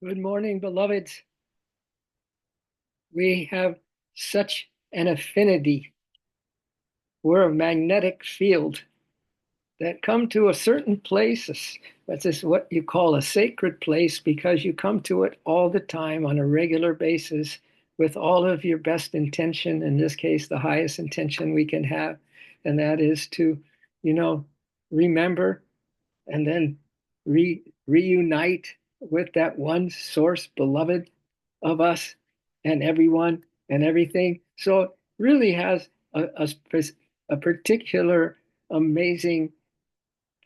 Good morning, beloveds. We have such an affinity. We're a magnetic field that come to a certain place. This is what you call a sacred place because you come to it all the time on a regular basis with all of your best intention, in this case, the highest intention we can have. And that is to, you know, remember and then reunite with that one source beloved of us and everyone and everything. So it really has a particular amazing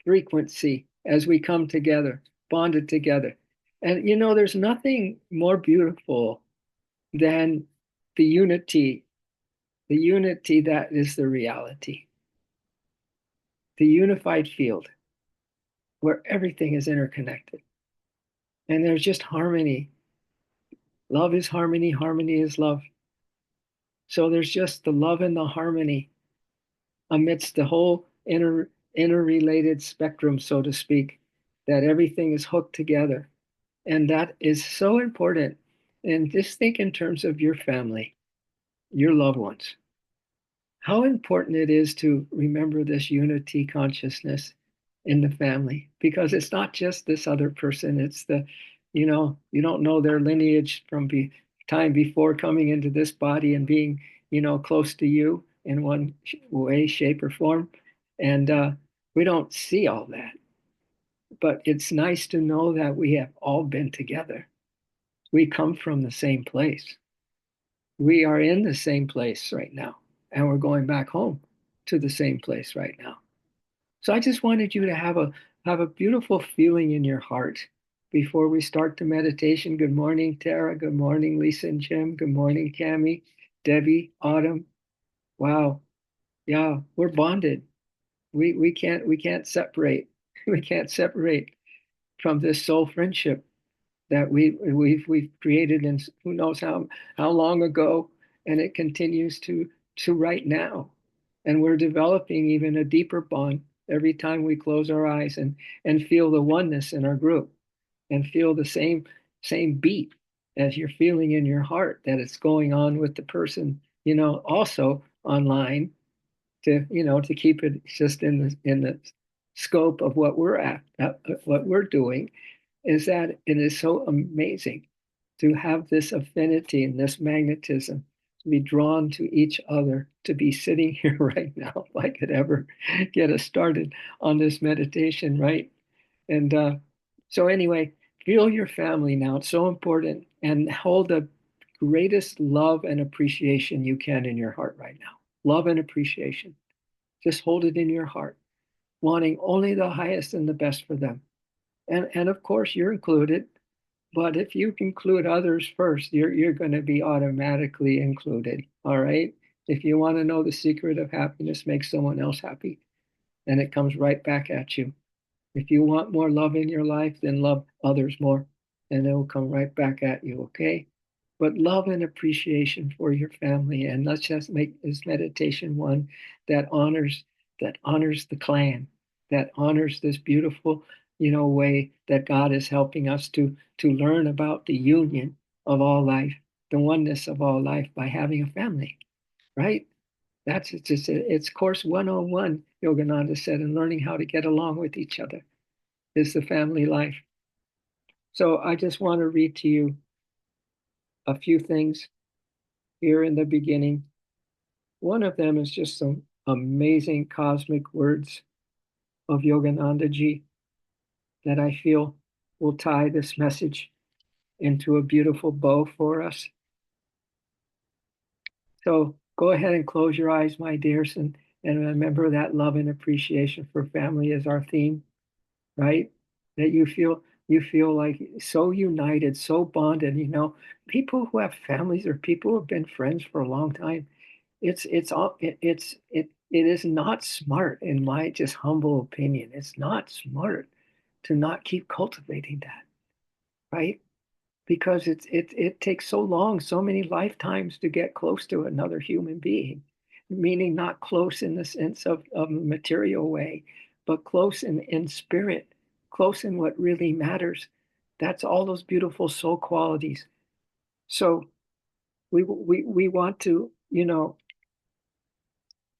frequency as we come together, bonded together. And there's nothing more beautiful than the unity that is the reality, the unified field where everything is interconnected. And there's just harmony. Love is harmony, harmony is love. So there's just the love and the harmony amidst the whole interrelated spectrum, so to speak, that everything is hooked together. And that is so important. And just think in terms of your family, your loved ones, how important it is to remember this unity consciousness in the family, because it's not just this other person, it's you don't know their lineage from time before coming into this body and being, close to you in one way, shape, or form. And we don't see all that. But it's nice to know that we have all been together. We come from the same place. We are in the same place right now, and we're going back home to the same place right now. So I just wanted you to have a beautiful feeling in your heart before we start the meditation. Good morning, Tara. Good morning, Lisa and Jim. Good morning, Cami, Debbie, Autumn. Wow. Yeah, we're bonded. We can't separate. We can't separate from this soul friendship that we've created in who knows how long ago, and it continues to right now. And we're developing even a deeper bond every time we close our eyes and feel the oneness in our group and feel the same beat as you're feeling in your heart that it's going on with the person, also online, to keep it just in the scope of what we're at, what we're doing. Is that it is so amazing to have this affinity and this magnetism, to be drawn to each other, to be sitting here right now. If I could ever get us started on this meditation, right? And so, anyway, feel your family now. It's so important, and hold the greatest love and appreciation you can in your heart right now. Love and appreciation. Just hold it in your heart, wanting only the highest and the best for them. And of course, you're included. But if you include others first, you're going to be automatically included. All right. If you want to know the secret of happiness, make someone else happy, and it comes right back at you. If you want more love in your life, then love others more, and it will come right back at you. Okay. But love and appreciation for your family, and let's just make this meditation one that honors the clan, that honors this beautiful, way that God is helping us to learn about the union of all life, the oneness of all life by having a family, right? That's it's course 101, Yogananda said, and learning how to get along with each other is the family life. So I just want to read to you a few things here in the beginning. One of them is just some amazing cosmic words of Yogananda ji that I feel will tie this message into a beautiful bow for us. So go ahead and close your eyes, my dears, and remember that love and appreciation for family is our theme, right? That you feel like so united, so bonded. People who have families or people who have been friends for a long time, it is not smart, in my just humble opinion. It's not smart to not keep cultivating that, right? Because it takes so long, so many lifetimes to get close to another human being, meaning not close in the sense of a material way, but close in spirit, close in what really matters. That's all those beautiful soul qualities. So we want to,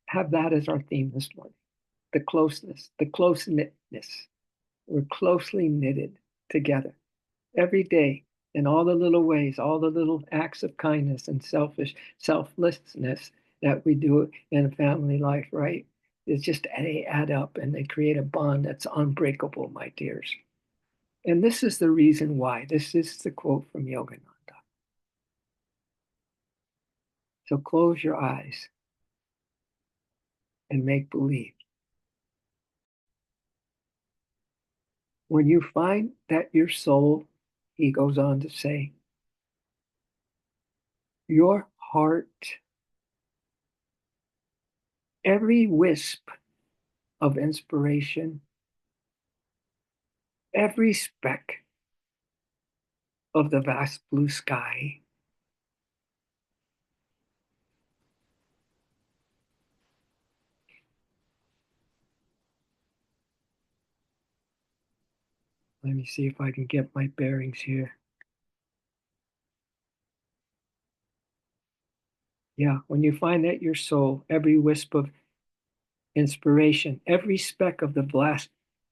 have that as our theme this morning. The closeness, the close knitness. We're closely knitted together every day in all the little ways, all the little acts of kindness and selflessness that we do in a family life, right? It's just they add up and they create a bond that's unbreakable, my dears. And this is the reason why. This is the quote from Yogananda. So close your eyes and make believe. When you find that your soul, he goes on to say, your heart, every wisp of inspiration, every speck of the vast blue sky, let me see if I can get my bearings here. Yeah, when you find that your soul, every wisp of inspiration, every speck of the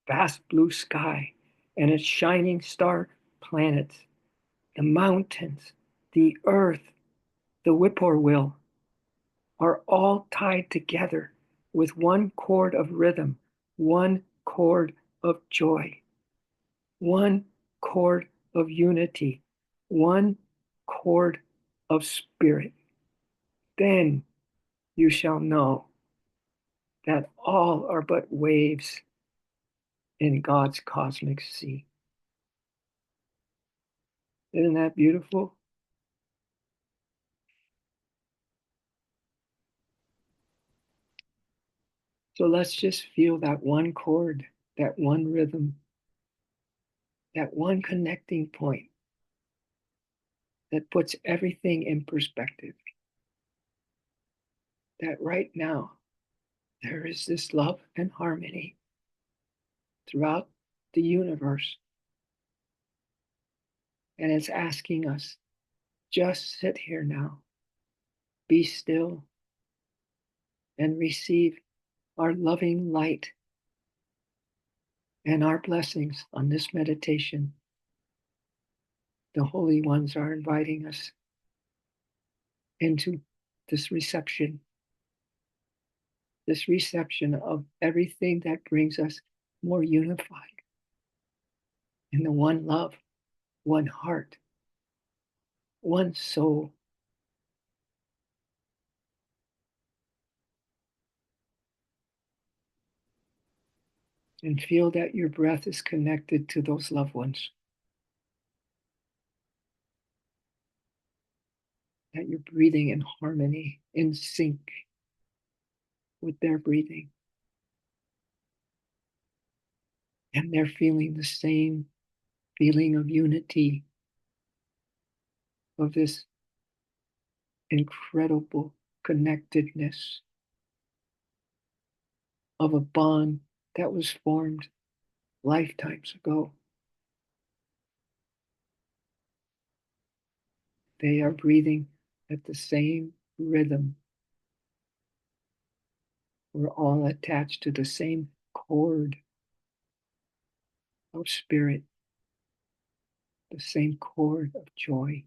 vast blue sky and its shining star planets, the mountains, the earth, the whippoorwill are all tied together with one chord of rhythm, one chord of joy, one chord of unity, one chord of spirit. Then you shall know that all are but waves in God's cosmic sea. Isn't that beautiful? So let's just feel that one chord, that one rhythm, that one connecting point that puts everything in perspective. That right now, there is this love and harmony throughout the universe. And it's asking us, just sit here now, be still, and receive our loving light and our blessings on this meditation. The holy ones are inviting us into this reception of everything that brings us more unified in the one love, one heart, one soul. And feel that your breath is connected to those loved ones, that you're breathing in harmony, in sync with their breathing. And they're feeling the same feeling of unity, of this incredible connectedness, of a bond that was formed lifetimes ago. They are breathing at the same rhythm. We're all attached to the same chord of spirit, the same chord of joy.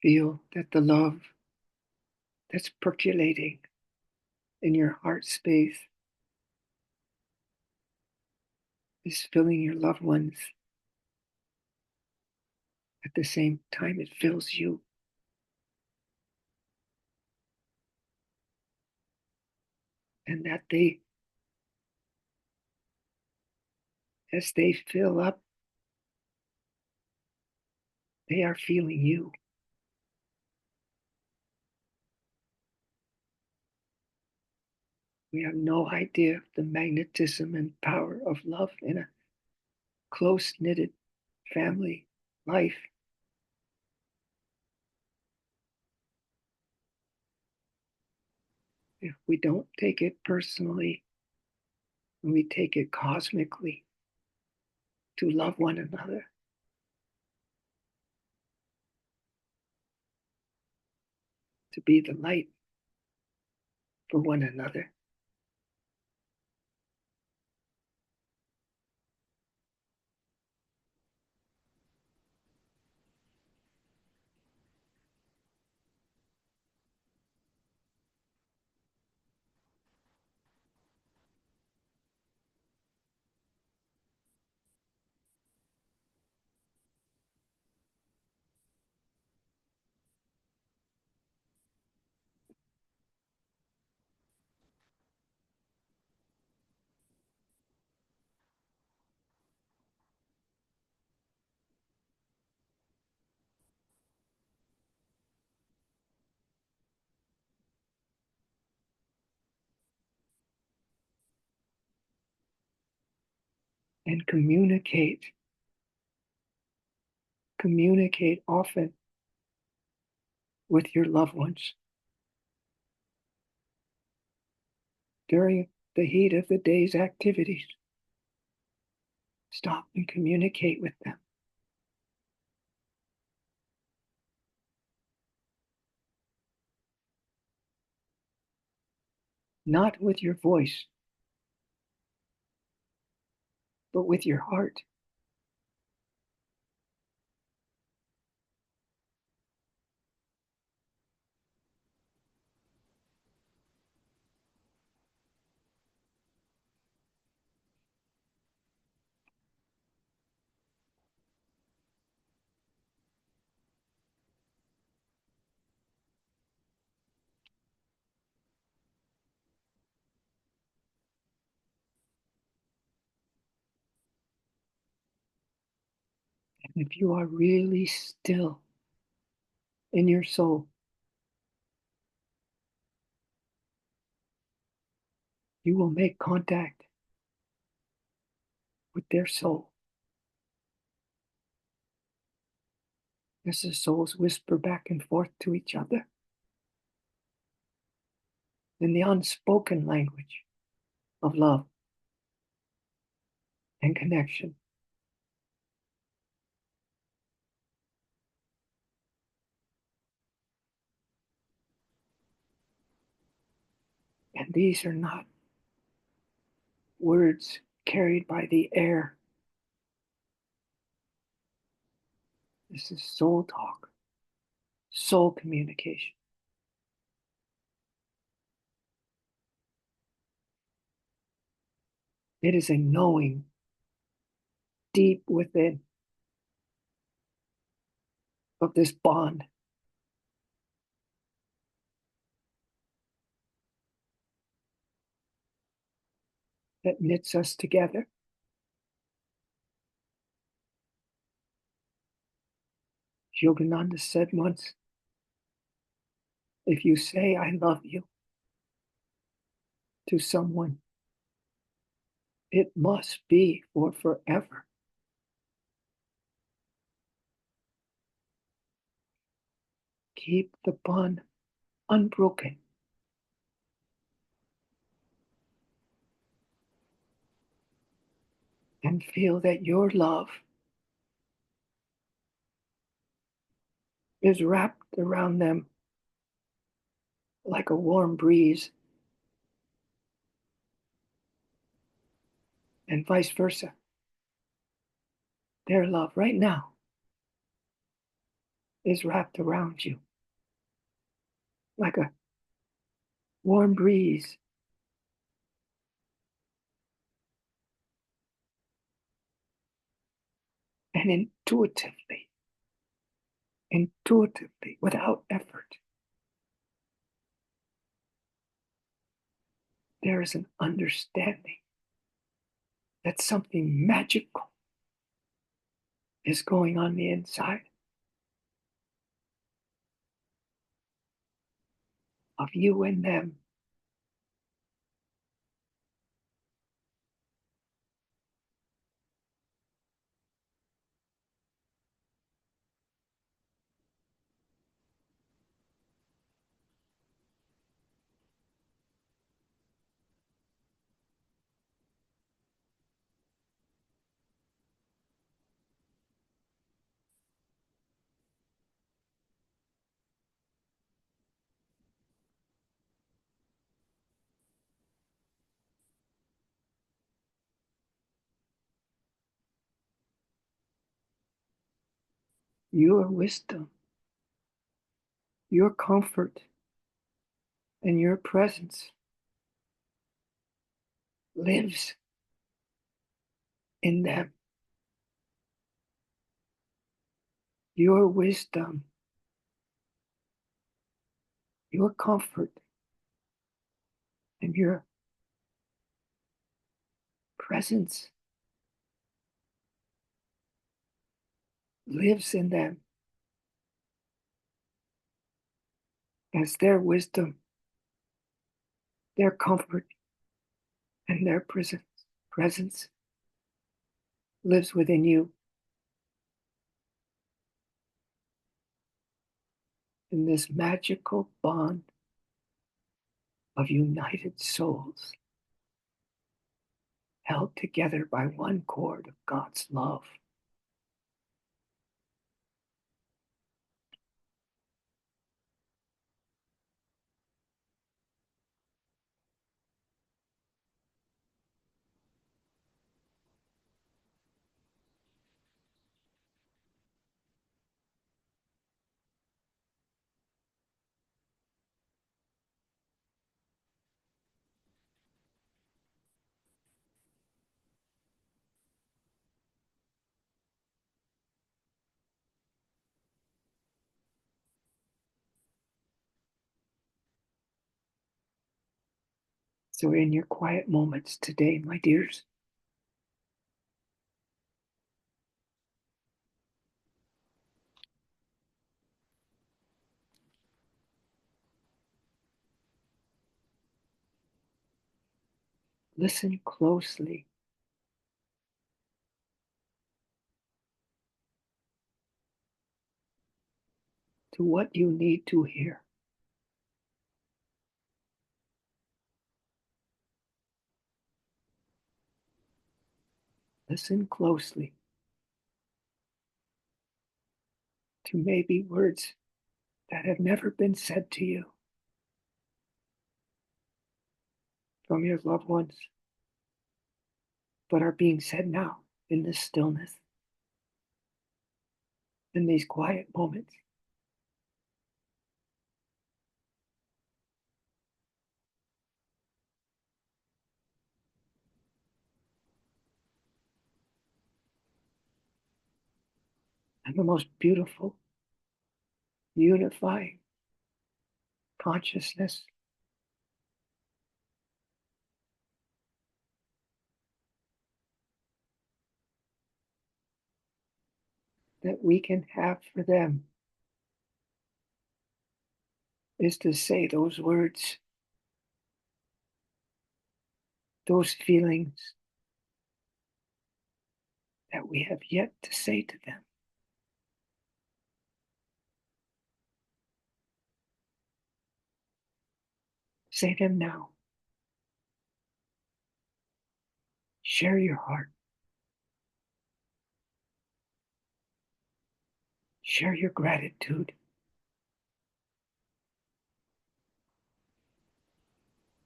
Feel that the love that's percolating in your heart space is filling your loved ones at the same time it fills you. And that they, as they fill up, they are feeling you. We have no idea of the magnetism and power of love in a close knitted family life. If we don't take it personally, and we take it cosmically to love one another, to be the light for one another, and communicate. Communicate often with your loved ones during the heat of the day's activities. Stop and communicate with them. Not with your voice, but with your heart. And if you are really still in your soul, you will make contact with their soul. As the souls whisper back and forth to each other in the unspoken language of love and connection. And these are not words carried by the air. This is soul talk, soul communication. It is a knowing deep within of this bond that knits us together. Yogananda said once, if you say, I love you to someone, it must be for forever. Keep the bond unbroken. And feel that your love is wrapped around them like a warm breeze, and vice versa. Their love right now is wrapped around you like a warm breeze. And intuitively, without effort, there is an understanding that something magical is going on the inside of you and them. Your wisdom, your comfort, and your presence lives in them. Your wisdom, your comfort, and your presence lives in them as their wisdom, their comfort, and their presence lives within you. In this magical bond of united souls, held together by one cord of God's love. So, in your quiet moments today, my dears, listen closely to what you need to hear. Listen closely to maybe words that have never been said to you from your loved ones, but are being said now in this stillness, in these quiet moments. And the most beautiful, unifying consciousness that we can have for them is to say those words, those feelings that we have yet to say to them. Say them now. Share your heart. Share your gratitude.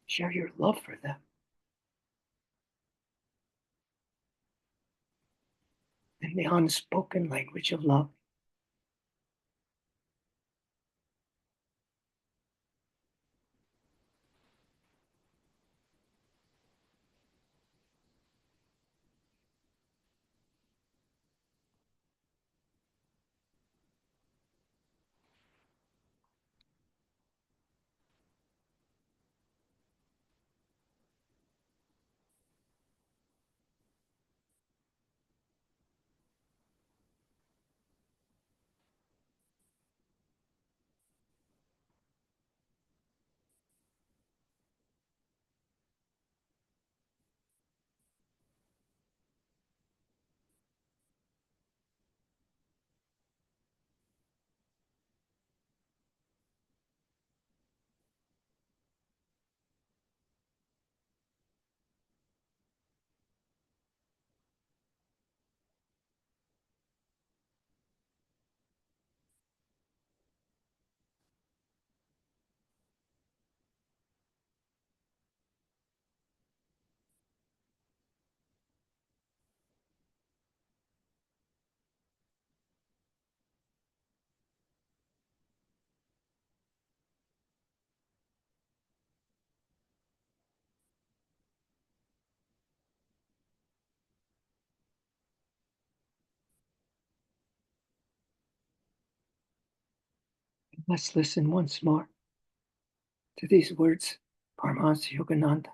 Share your love for them. In the unspoken language of love. Let's listen once more to these words, Paramahansa Yogananda.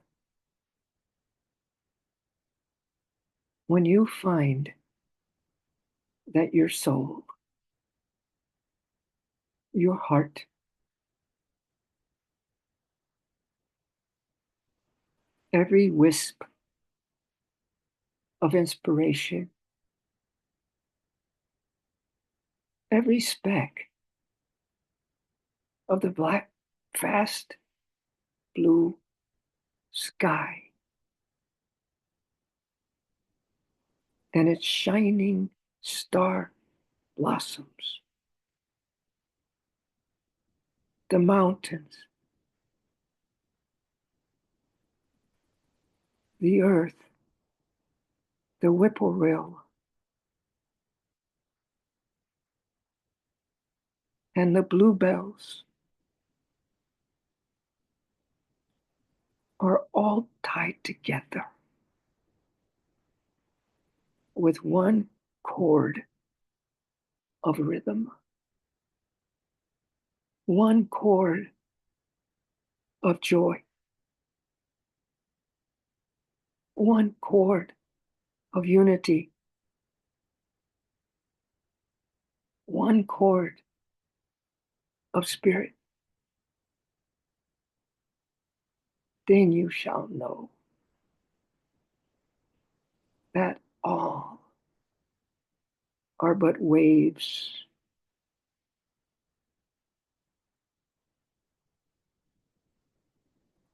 When you find that your soul, your heart, every wisp of inspiration, every speck of the black, vast blue sky, and its shining star blossoms, the mountains, the earth, the whippoorwill, and the bluebells are all tied together with one chord of rhythm, one chord of joy, one chord of unity, one chord of spirit. Then you shall know that all are but waves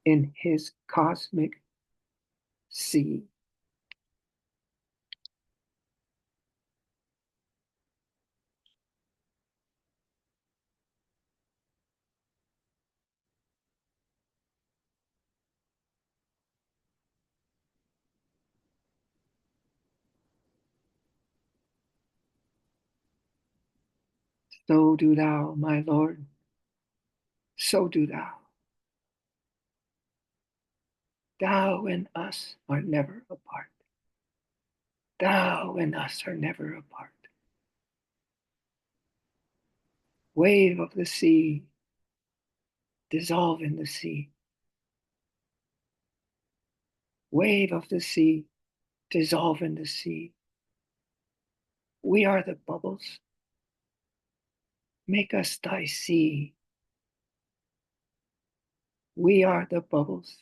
in his cosmic sea. So do thou, my Lord, so do thou. Thou and us are never apart. Thou and us are never apart. Wave of the sea, dissolve in the sea. Wave of the sea, dissolve in the sea. We are the bubbles. Make us thy sea. We are the bubbles.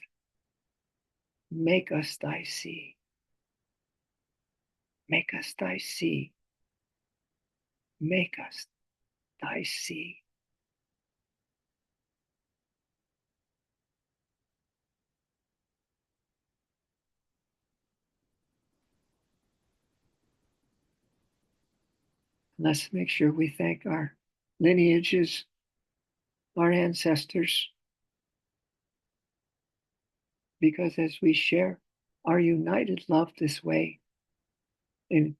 Make us thy sea. Make us thy sea. Make us thy sea. Let's make sure we thank our lineages, our ancestors, because as we share our united love this way, in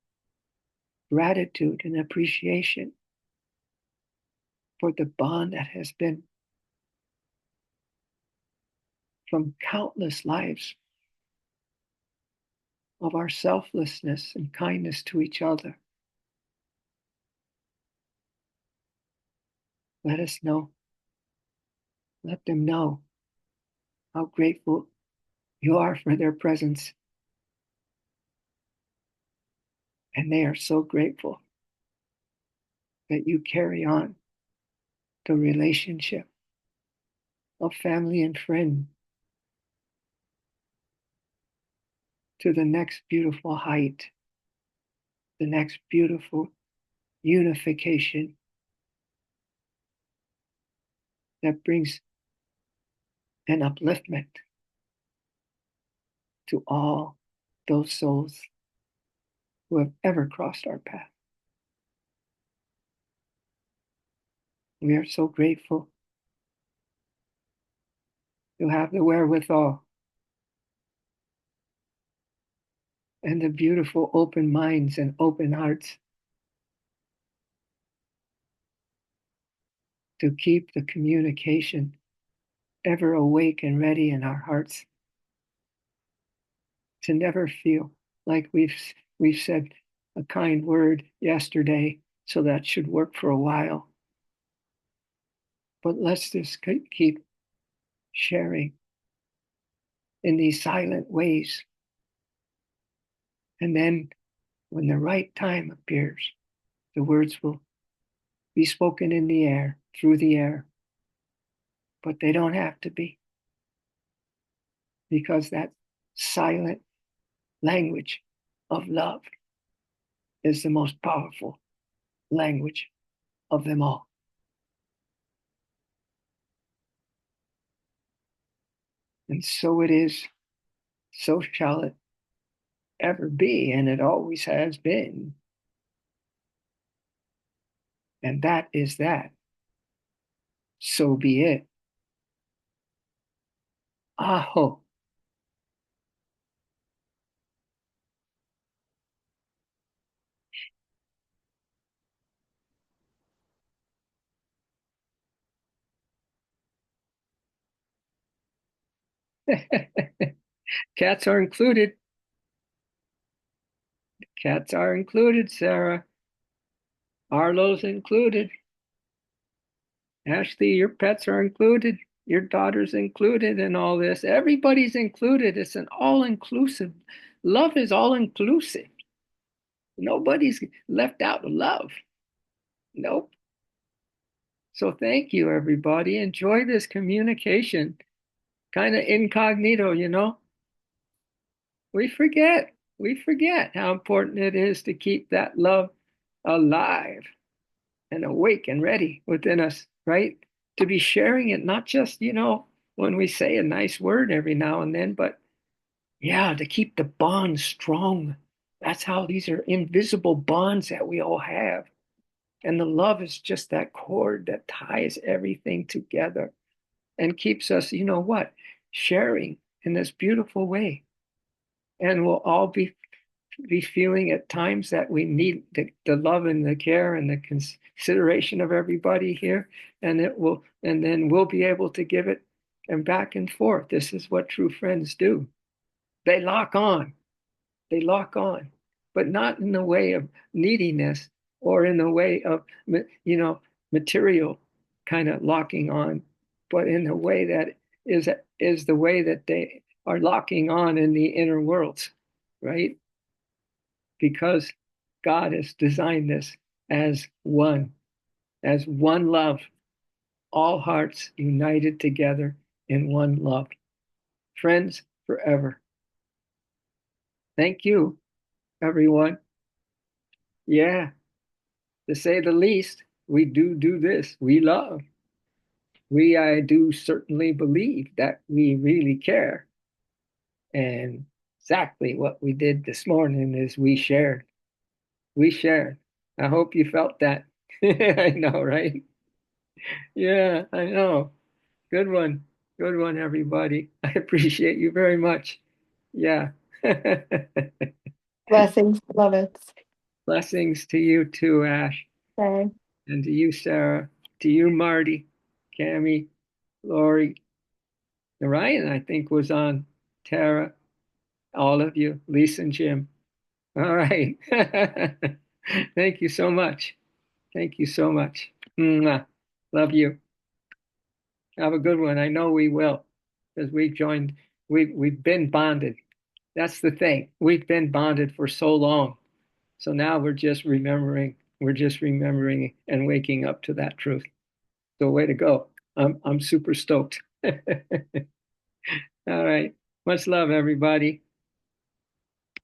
gratitude and appreciation for the bond that has been from countless lives of our selflessness and kindness to each other. Let us know, let them know how grateful you are for their presence. And they are so grateful that you carry on the relationship of family and friend to the next beautiful height, the next beautiful unification that brings an upliftment to all those souls who have ever crossed our path. We are so grateful to have the wherewithal and the beautiful open minds and open hearts to keep the communication ever awake and ready in our hearts, to never feel like we've said a kind word yesterday, so that should work for a while. But let's just keep sharing in these silent ways. And then when the right time appears, the words will be spoken in the air, through the air. But they don't have to be, because that silent language of love is the most powerful language of them all. And so it is, so shall it ever be, and it always has been. And that is that. So be it. Aho. Cats are included. Cats are included, Sarah. Arlo's included. Ashley, your pets are included. Your daughter's included in all this. Everybody's included. It's an all-inclusive. Love is all-inclusive. Nobody's left out of love. Nope. So thank you, everybody. Enjoy this communication. Kind of incognito, you know. We forget. We forget how important it is to keep that love alive and awake and ready within us, right? To be sharing it, not just, when we say a nice word every now and then, but yeah, to keep the bond strong. That's how these are invisible bonds that we all have. And the love is just that cord that ties everything together and keeps us, you know what, sharing in this beautiful way. And we'll all be feeling at times that we need the love and the care and the consideration of everybody here, and then we'll be able to give it and back and forth. This is what true friends do. They lock on. They lock on, but not in the way of neediness or in the way of material kind of locking on, but in the way that is the way that they are locking on in the inner worlds, right? Because God has designed this as one love, all hearts united together in one love. Friends forever. Thank you, everyone. Yeah, to say the least, we do this. We love. I do certainly believe that we really care. And exactly what we did this morning is we shared. We shared. I hope you felt that. I know, right? Yeah, I know. Good one. Good one, everybody. I appreciate you very much. Yeah. Blessings, love it. Blessings to you too, Ash. Okay. And to you, Sarah. To you, Marty, Cami, Lori. Ryan, I think, was on. Tara, all of you, Lisa and Jim. All right. Thank you so much. Thank you so much. Mwah. Love you. Have a good one. I know we will, because we've been bonded. That's the thing. We've been bonded for so long. So now we're just remembering and waking up to that truth. So way to go. I'm super stoked. All right. Much love, everybody.